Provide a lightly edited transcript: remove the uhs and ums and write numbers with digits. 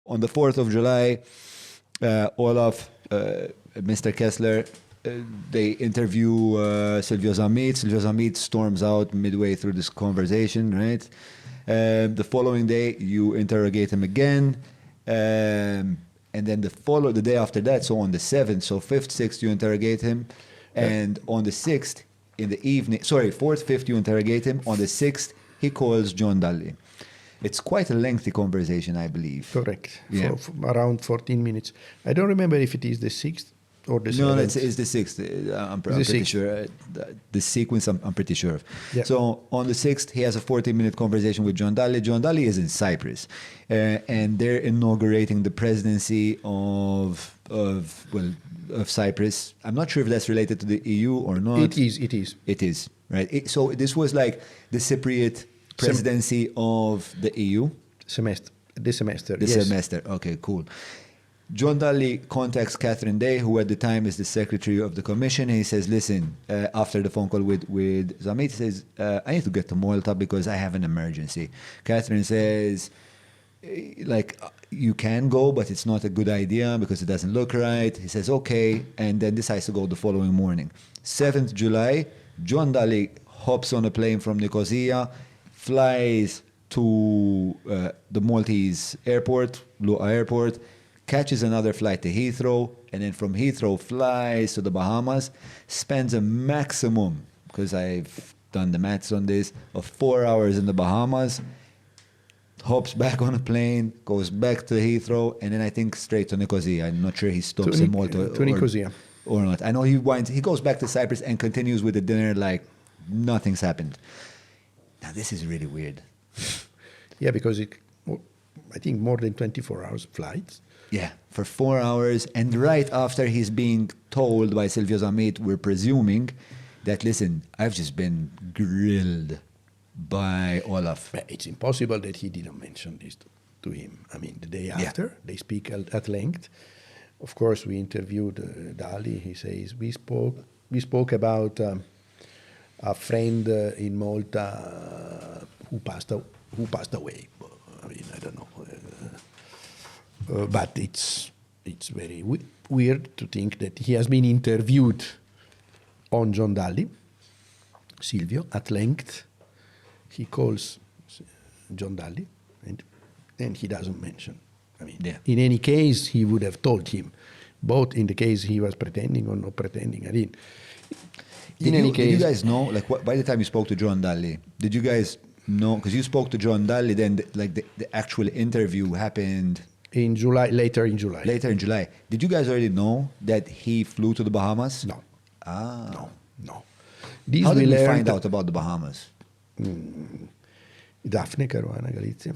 on the 4th of July, Olaf, Mr. Kessler, they interview Silvio Zammit. Silvio Zammit storms out midway through this conversation, right? The following day, you interrogate him again. And then the day after that, so on the 7th, so 5th, 6th, you interrogate him. And on the 6th, in the evening, 4th, 5th, you interrogate him. On the 6th, he calls John Dalli. It's quite a lengthy conversation, I believe. Correct. Yeah. For around 14 minutes. I don't remember if it is the 6th or the 7th. No, it's the 6th. I'm pretty sure. The sequence, I'm pretty sure of. Yeah. So on the 6th, he has a 14-minute conversation with John Dalli. John Dalli is in Cyprus. And they're inaugurating the presidency of Cyprus. I'm not sure if that's related to the EU or not. It is. It is, right? So this was like the Cypriot presidency of the EU? This semester. This semester. Okay, cool. John Dalli contacts Catherine Day, who at the time is the secretary of the commission. And he says, listen, after the phone call with Zammit, he says, I need to get to Malta because I have an emergency. Catherine says, you can go, but it's not a good idea because it doesn't look right. He says, okay, and then decides to go the following morning. 7th July, John Dalli hops on a plane from Nicosia, flies to the Maltese airport, Lura airport, catches another flight to Heathrow, and then from Heathrow flies to the Bahamas, spends a maximum, because I've done the maths on this, of 4 hours in the Bahamas, hops back on a plane, goes back to Heathrow, and then I think straight to Nicosia. I'm not sure he stops in Malta to Nicosia or not. I know he goes back to Cyprus and continues with the dinner like nothing's happened. Now this is really weird. Yeah, because I think more than 24 hours flights. Yeah, for 4 hours, and right after he's being told by Silvio Zammit, we're presuming that, listen, I've just been grilled by Olaf. But it's impossible that he didn't mention this to him. I mean, the day after, they speak at length. Of course, we interviewed Dalli. He says, we spoke about a friend in Malta who passed away. I mean, I don't know. But it's very weird to think that he has been interviewed on John Dalli, Silvio, at length. He calls John Dalli, and he doesn't mention. I mean, in any case, he would have told him, both in the case he was pretending or not pretending. I mean, did you guys know, like, by the time you spoke to John Dalli, did you guys know, because you spoke to John Dalli, then the actual interview happened in July, later in July. Later in July. Did you guys already know that he flew to the Bahamas? No. No. How did we find out about the Bahamas? Daphne Caruana Galizia.